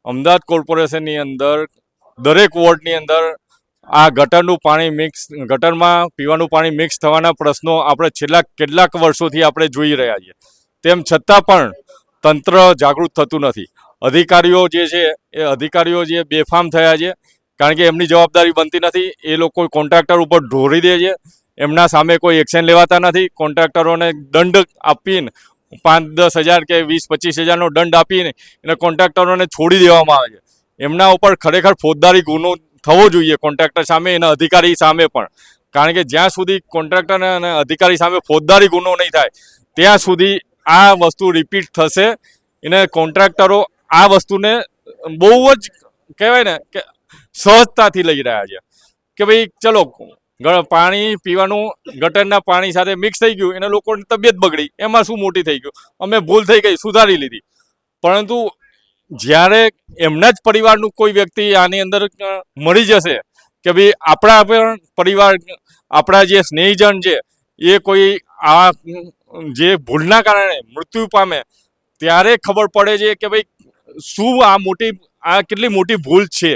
અમદાવાદ કોર્પોરેશનની અંદર દરેક વોર્ડની અંદર આ ગટરમાં પીવાનું પાણી મિક્સ થવાના પ્રશ્નો આપણે છેલ્લા કેટલાક વર્ષોથી આપણે જોઈ રહ્યા છીએ. તેમ છતાં પણ તંત્ર જાગૃત થતું નથી. અધિકારીઓ જે બેફામ થયા છે, કારણ કે એમની જવાબદારી બનતી નથી. એ લોકો કોન્ટ્રાક્ટર ઉપર ઢોરી દે છે. એમના સામે કોઈ એક્શન લેવાતા નથી. કોન્ટ્રાક્ટરોને દંડ આપીને 5-10 હજાર કે 20-25 હજારનો દંડ આપીને એને કોન્ટ્રાક્ટરોને છોડી દેવામાં આવે છે. એમના ઉપર ખરેખર ફોજદારી ગુનો થવો જોઈએ, કોન્ટ્રાક્ટર સામે અને અધિકારી સામે પણ. કારણ કે જ્યાં સુધી કોન્ટ્રાક્ટર અને અધિકારી સામે ફોજદારી ગુનો નહીં થાય ત્યાં સુધી આ વસ્તુ રિપીટ થશે. એને કોન્ટ્રાક્ટરો આ વસ્તુને બહુ જ કહેવાય ને કે સહજતાથી લઈ રહ્યા છે કે ભાઈ ચલો પાણી પીવાનું ગટરના પાણી સાથે મિક્સ થઈ ગયું, એને લોકોની તબિયત બગડી, એમાં શું મોટી થઈ ગયું, અમે ભૂલ થઈ ગઈ સુધારી લીધી. પરંતુ જ્યારે એમના જ પરિવારનું કોઈ વ્યક્તિ આની અંદર મળી જશે કે ભાઈ આપણા પરિવાર, આપણા જે સ્નેહીજન છે એ કોઈ આ જે ભૂલના કારણે મૃત્યુ પામે, ત્યારે ખબર પડે છે કે ભાઈ શું આ કેટલી મોટી ભૂલ છે.